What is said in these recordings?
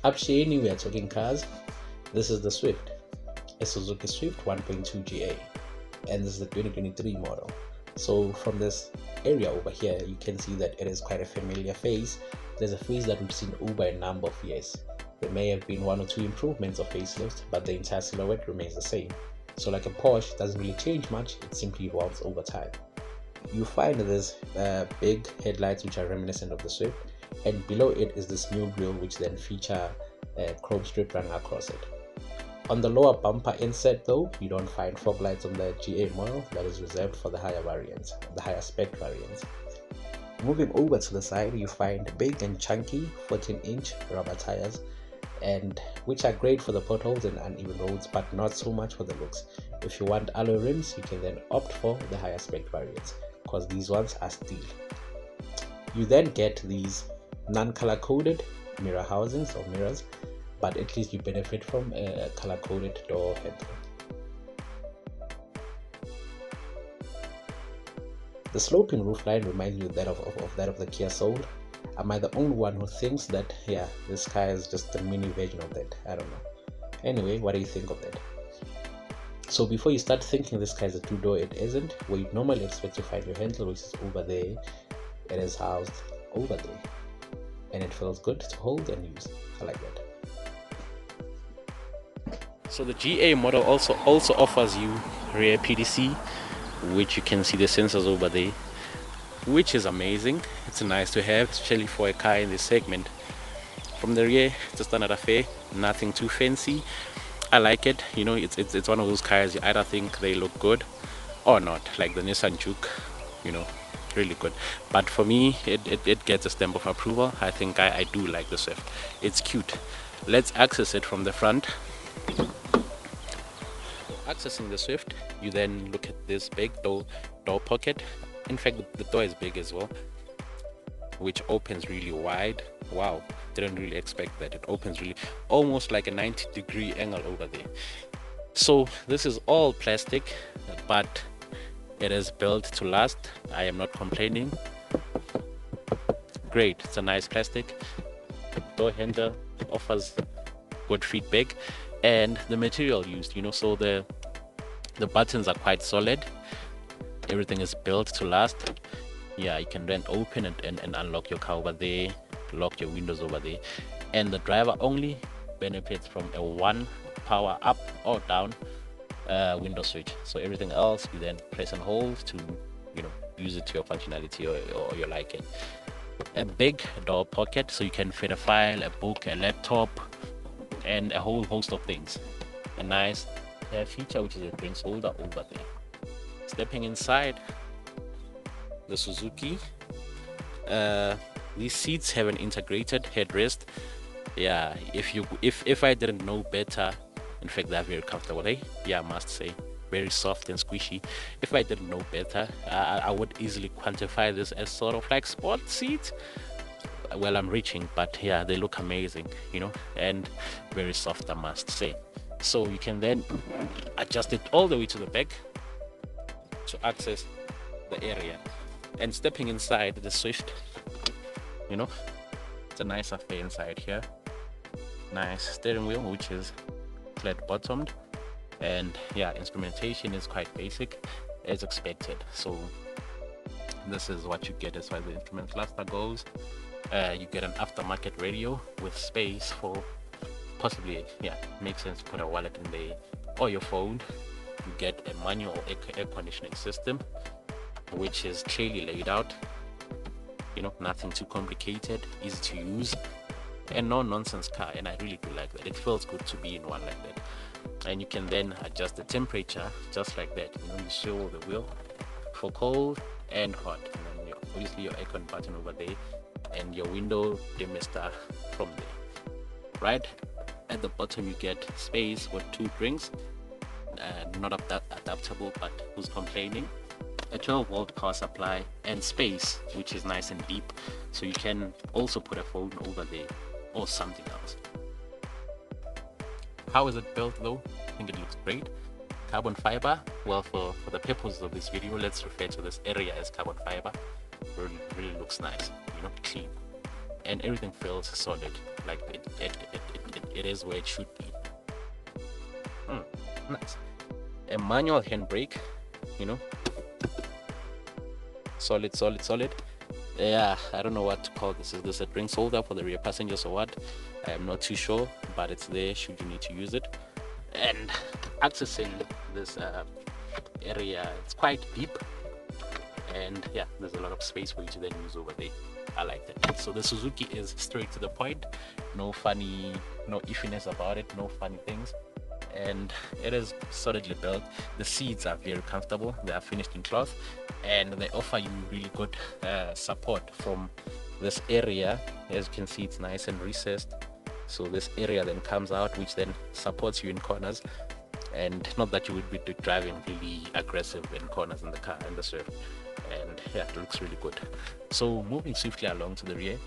Upshading, we are talking cars. This is the Swift, a Suzuki Swift 1.2 GA, and this is the 2023 model. So from this area over here, you can see that it is quite a familiar face. There's a face that we've seen over a number of years. There may have been one or two improvements of facelift, but the entire silhouette remains the same. So like a Porsche, it doesn't really change much, it simply evolves over time. You find this big headlights which are reminiscent of the Swift, and below it is this new grille which then feature a chrome strip running across it. On the lower bumper inset though, you don't find fog lights on the GA model. That is reserved for the higher variants, the higher spec variants. Moving over to the side, you find big and chunky 14-inch rubber tires, and which are great for the potholes and uneven roads, but not so much for the looks. If you want alloy rims, you can then opt for the higher spec variants, because these ones are steel. You then get these non-color coded mirror housings or mirrors, but at least you benefit from a color coded door handle. The sloping roofline reminds me of that of the Kia Soul. Am I the only one who thinks that, yeah, this car is just a mini version of that? I don't know. Anyway, what do you think of that? So before you start thinking this car is a two-door, it isn't. Where you normally expect to find your handle, which is over there, it is housed over there. And it feels good to hold and use. I like that. So the GA model also offers you rear PDC, which you can see the sensors over there, which is amazing. It's nice to have, especially for a car in this segment. From the rear, it's a standard affair, nothing too fancy. I like it. You know, it's one of those cars you either think they look good or not, like the Nissan Juke, you know, really good. But for me, it gets a stamp of approval. I think I do like the Swift. It's cute. Let's access it from the front. Accessing the Swift, you then look at this big door pocket. In fact, the door is big as well, which opens really wide. Wow, didn't really expect that. It opens really almost like a 90-degree angle over there. So this is all plastic, but it is built to last. I am not complaining. Great, it's a nice plastic. Door handle offers good feedback, and the material used, you know, so the buttons are quite solid. Everything is built to last. Yeah, you can then open it and unlock your car over there, lock your windows over there, and the driver only benefits from a one power up or down window switch. So everything else you then press and hold to, you know, use it to your functionality or your liking. A big door pocket, so you can fit a file, a book, a laptop, and a whole host of things. A nice feature, which is a drinks holder over there. Stepping inside the Suzuki, these seats have an integrated headrest. Yeah, if I didn't know better, in fact they're very comfortable, eh? Yeah, I must say, very soft and squishy. If I didn't know better, I would easily quantify this as sort of like sport seats. Well, I'm reaching, but yeah, they look amazing, you know, and very soft, I must say. So you can then adjust it all the way to the back to access the area. And stepping inside the Swift, you know, it's a nice affair inside here. Nice steering wheel, which is flat bottomed, and yeah, instrumentation is quite basic as expected. So this is what you get as far as the instrument cluster goes. You get an aftermarket radio with space for possibly, yeah, makes sense to put a wallet in there or your phone. You get a manual air conditioning system, which is clearly laid out, you know, nothing too complicated, easy to use, and no nonsense car. And I really do like that. It feels good to be in one like that. And you can then adjust the temperature just like that. You know, you show the wheel for cold and hot, and then obviously your aircon button over there, and your window demister from there. Right at the bottom you get space with 2 drinks, not adaptable, but who's complaining? A 12-volt power supply and space, which is nice and deep, so you can also put a phone over there or something else. How is it built though? I think it looks great. Carbon fiber. Well, for the purposes of this video, let's refer to this area as carbon fiber. Really looks nice, you know, clean. and everything feels solid, like it is where it should be. Nice. A manual handbrake, you know, solid. Yeah, I don't know what to call this. Is this a drink holder for the rear passengers or what? I am not too sure, but it's there should you need to use it. And accessing this area, it's quite deep, and yeah, there's a lot of space for you to then use over there. I like that. So the Suzuki is straight to the point, no iffiness about it, no funny things, and it is solidly built. The seats are very comfortable, they are finished in cloth, and they offer you really good support from this area. As you can see, it's nice and recessed, so this area then comes out, which then supports you in corners. And not that you would be driving really aggressive in corners in the car, in the Swift. And yeah, it looks really good. So moving swiftly along to the rear,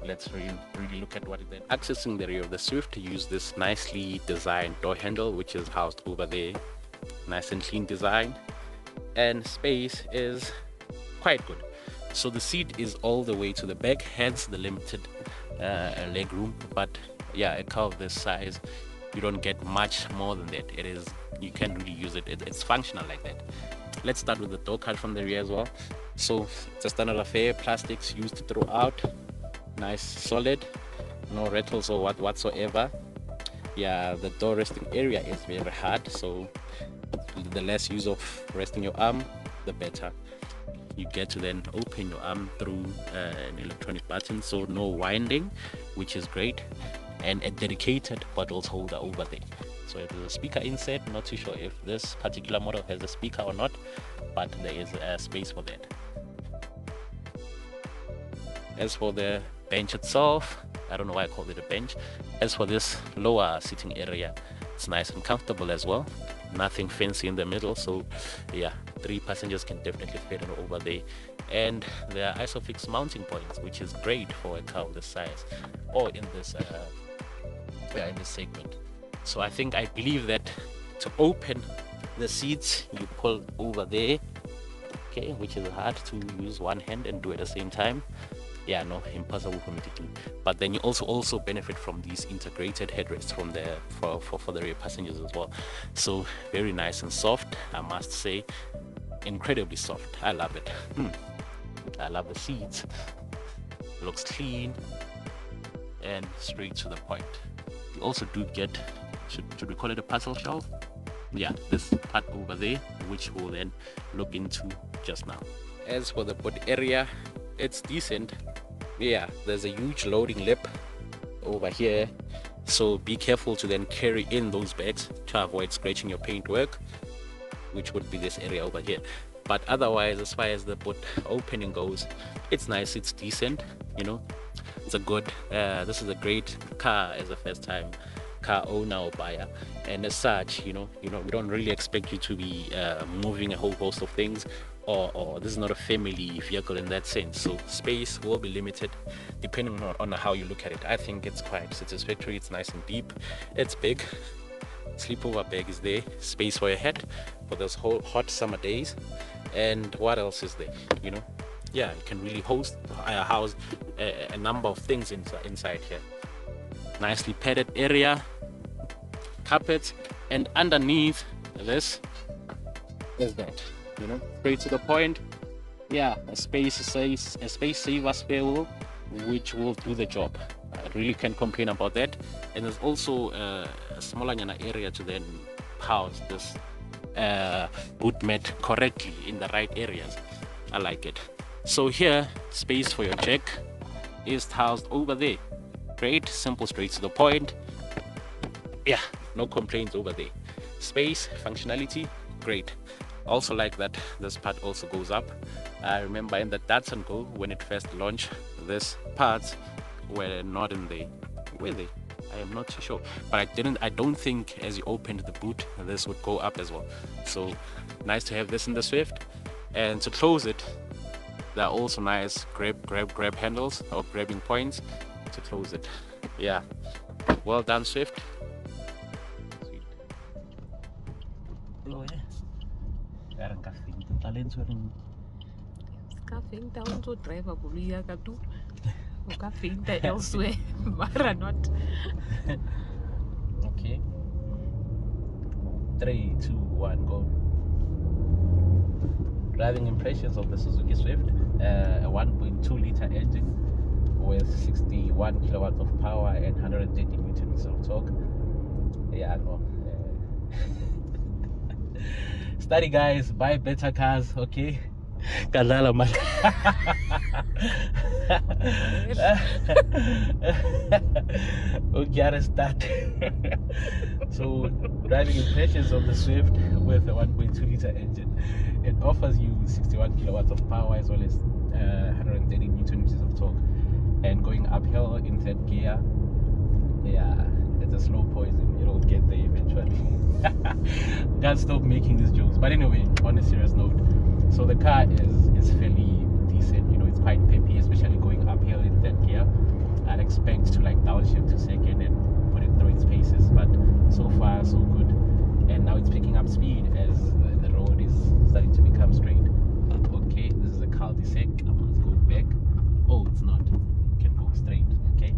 let's really look at what it then. Accessing the rear of the Swift, use this nicely designed door handle, which is housed over there. Nice and clean design, and space is quite good. So the seat is all the way to the back, hence the limited leg room. But yeah, a car of this size, you don't get much more than that. You can really use it. It's functional like that. Let's start with the door cut from the rear as well. So it's a standard affair, plastics used throughout, nice solid, no rattles or whatsoever. Yeah, the door resting area is very hard, so the less use of resting your arm, the better. You get to then open your arm through an electronic button, so no winding, which is great, and a dedicated bottles holder over there. So if there's a speaker insert, not too sure if this particular model has a speaker or not, but there is a space for that. As for the bench itself, I don't know why I called it a bench. As for this lower sitting area, it's nice and comfortable as well. Nothing fancy in the middle, so yeah, 3 passengers can definitely fit over there. And there are IsoFix mounting points, which is great for a car of this size, or in this segment. So I believe that to open the seats, you pull over there, okay, which is hard to use one hand and do at the same time. Yeah, no, impossible for me to do. But then you also benefit from these integrated headrests from the for the rear passengers as well. So very nice and soft, I must say, incredibly soft. I love it. I love the seats. Looks clean and straight to the point. You also do get, should we call it a parcel shelf? Yeah, this part over there, which we'll then look into just now. As for the boot area, it's decent. Yeah, there's a huge loading lip over here, so be careful to then carry in those bags to avoid scratching your paintwork, which would be this area over here. But otherwise, as far as the boot opening goes, it's nice, it's decent, you know. It's a good this is a great car as a first-time car owner or buyer, and as such, you know we don't really expect you to be moving a whole host of things, or this is not a family vehicle in that sense, so space will be limited depending on how you look at it. I think it's quite satisfactory. It's nice and deep, it's big, sleepover bag is there, space for your head for those hot summer days. And what else is there? Yeah, you can really house a number of things inside here. Nicely padded area, carpets, and underneath this is that, straight to the point. Yeah, a space saver spare wheel, which will do the job. I really can't complain about that. And there's also a smaller area to then house this boot mat correctly in the right areas. I like it. So here, space for your jack is housed over there. Great, simple, straight to the point. Yeah, no complaints over there. Space, functionality, great. Also like that this part also goes up. I remember in the Datsun Go, when it first launched, these parts were not in there. Were they? I am not too sure, but I don't think as you opened the boot this would go up as well. So nice to have this in the Swift. And to close it, there are also nice grab handles or grabbing points to close it. Yeah, well done, Swift. elsewhere, but not. Okay. 3, 2, 1, go. Driving impressions of the Suzuki Swift, a 1.2 liter engine with 61 kilowatts of power and 130 newtons of torque. Yeah, no. Study, guys, buy better cars, okay? Kalala man. Okay, start. So, driving impressions of the Swift with a 1.2 liter engine. It offers you 61 kilowatts of power as well as 130 newtons of torque. And going uphill in third gear, yeah, it's a slow poison. It'll get there eventually. Can't stop making these jokes. But anyway, on a serious note, so the car is fairly decent. You know, it's quite peppy, especially going uphill in third gear. I'd expect to like downshift to second and put it through its paces, but so far so good. And now it's picking up speed as the road is starting to become straight. Okay, this is a cul-de-sac. I must go back. Oh, it's not. You can go straight. Okay.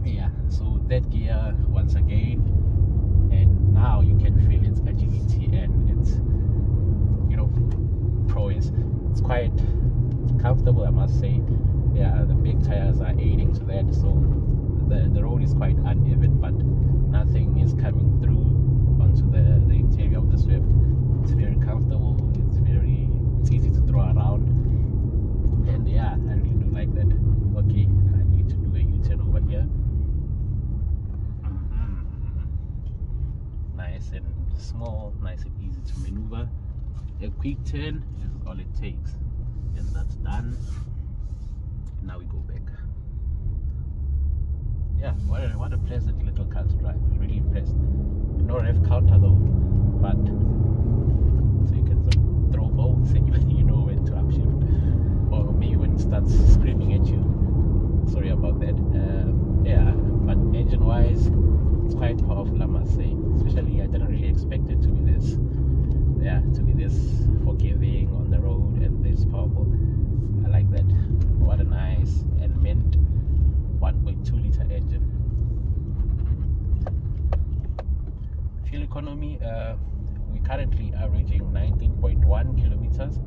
Yeah. So that gear once again, and now you can feel its agility and its, you know, prowess. It's quite comfortable, I must say. Yeah, the big tires are aiding to that, so the road is quite uneven, but nothing is coming through onto the interior of the Swift. It's very comfortable. It's easy to throw around, and yeah, I really do like that. Okay, I need to do a U-turn over here. Nice and small, nice and easy to maneuver. A quick turn is all it takes, and that's done. Now we go back. Yeah, what a pleasant little car to drive. Really impressed. No rev counter though, but so you can throw bolts and you know when to upshift, or maybe when it starts screaming at you. Sorry about that. Yeah, but engine wise, it's quite powerful, I must say. Especially, I didn't really expect it to be this. Yeah, to be this forgiving on the road and this powerful. I like that. What a nice and mint 1.2 liter engine. Fuel economy, we're currently averaging 19.1 kilometers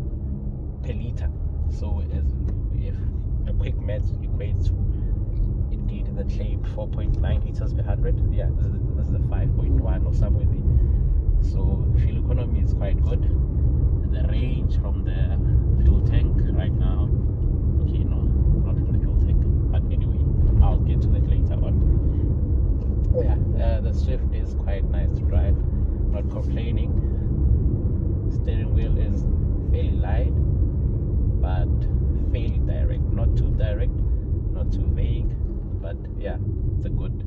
per liter. So as if a quick math equates to indeed the claimed 4.9 liters per 100. Yeah, this is the 5.1 or somewhere there. So fuel economy is quite good. And the range from the fuel tank right now, okay, no, not from the fuel tank, but anyway, I'll get to that later on. Yeah, the Swift is quite nice to drive, not complaining. Steering wheel is fairly light, but fairly direct, not too direct, not too vague, but yeah, it's a good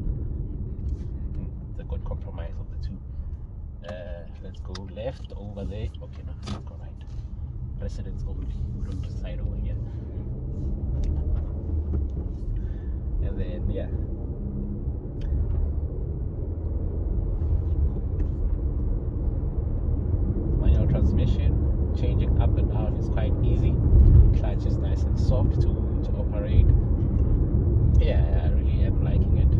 compromise of the two. Let's go left over there. Okay, no, let's go right. Precedence only. We don't decide over here. And then yeah. Manual transmission, changing up and down is quite easy. Clutch is nice and soft to operate. Yeah, I really am liking it.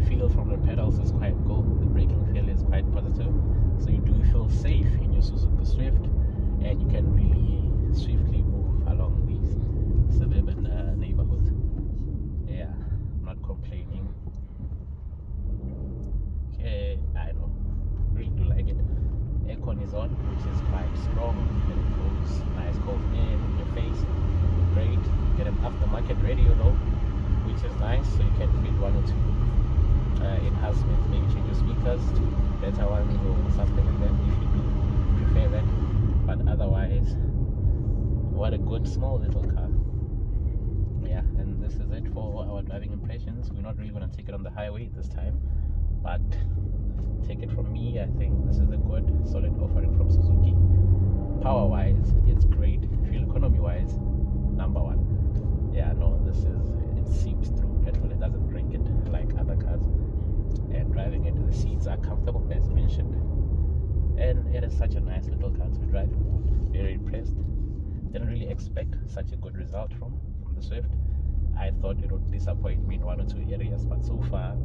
Feel from the pedals is quite cool. The braking feel is quite positive. So you do feel safe in your Suzuki Swift, and you can really swiftly move along these suburban neighborhoods. Yeah, not complaining. Okay, I know, really do like it. Aircon is on, which is quite strong, and it goes nice cold air in your face. Great. Get an aftermarket radio though, which is nice, so you can fit one or two enhancements, maybe change your speakers to better ones or something like that if you do prefer that. But otherwise, what a good small little car. Yeah, and this is it for our driving impressions. We're not really going to take it on the highway this time, but take it from me, I think this is a good solid offering from Suzuki. Power wise, it's great. Fuel economy wise, number one. Yeah, no, it seeps through petrol. It doesn't drink it like other cars. And driving it, the seats are comfortable as mentioned. And it is such a nice little car to be driving. Very impressed. Didn't really expect such a good result from the Swift. I thought it would disappoint me in one or two areas, but so far,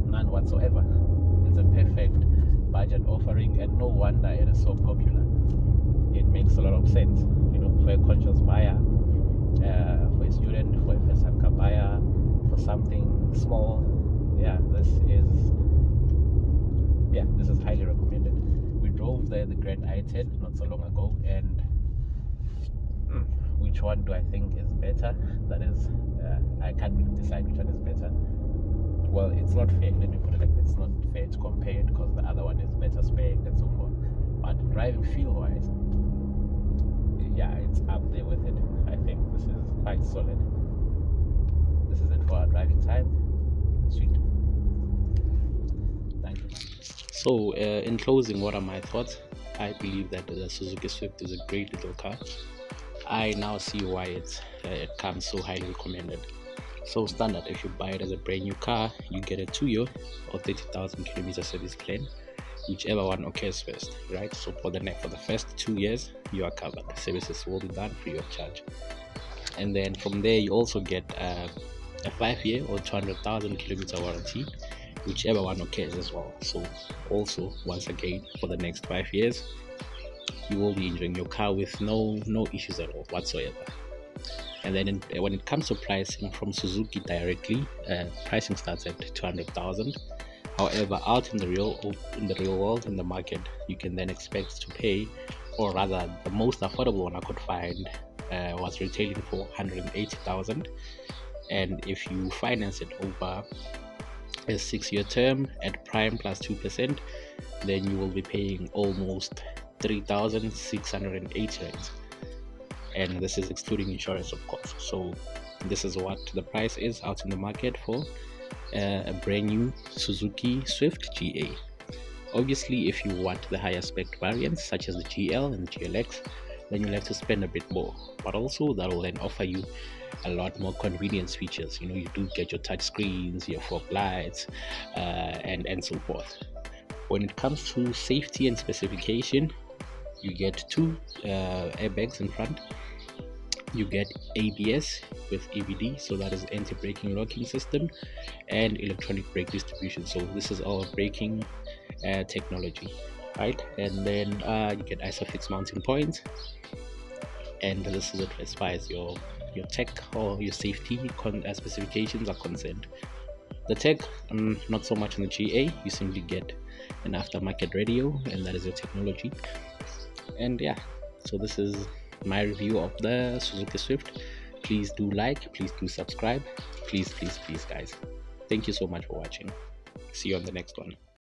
none whatsoever. It's a perfect budget offering, and no wonder it is so popular. It makes a lot of sense, you know, for a conscious buyer, for a student, for a first-time car buyer, for something small. Yeah, this is highly recommended. We drove the Grand i10 not so long ago, and which one do I think is better? That is, I can't really decide which one is better. Well, it's not fair, let me put it like that. It's not fair to compare it because the other one is better spec and so forth. But driving feel-wise, yeah, it's up there with it. I think this is quite solid. This is it for our driving time. Sweet. Thank you. So, in closing, what are my thoughts? I believe that the Suzuki Swift is a great little car. I now see why it comes so highly recommended. So standard, if you buy it as a brand new car, you get a 2-year or 30,000 kilometer service plan, whichever one occurs first, right? So for the first 2 years, you are covered. The services will be done free of charge. And then from there, you also get a 5-year or 200,000 kilometer warranty, whichever one occurs as well. So also, once again, for the next 5 years, you will be enjoying your car with no issues at all whatsoever. And then when it comes to pricing from Suzuki directly, pricing starts at 200,000. However, out in the real world, in the market, you can then expect to pay, or rather, the most affordable one I could find was retailing for 180,000. And if you finance it over a 6-year term at prime plus 2%, then you will be paying almost 3,680 rands. And this is excluding insurance, of course. So this is what the price is out in the market for a brand new Suzuki Swift GA. Obviously, if you want the higher spec variants such as the GL and the GLX, then you'll have to spend a bit more, but also that will then offer you a lot more convenience features. You know, you do get your touch screens, your fog lights, and so forth. When it comes to safety and specification, you get 2 airbags in front. You get ABS with EBD, so that is anti-braking locking system, and electronic brake distribution. So this is all braking technology, right? And then you get IsoFix mounting points, and this is it as far as your tech or your safety specifications are concerned. The tech, not so much on the GA. You simply get an aftermarket radio, and that is your technology. And yeah, so this is my review of the Suzuki Swift. Please do like, please do subscribe, please guys. Thank you so much for watching. See you on the next one.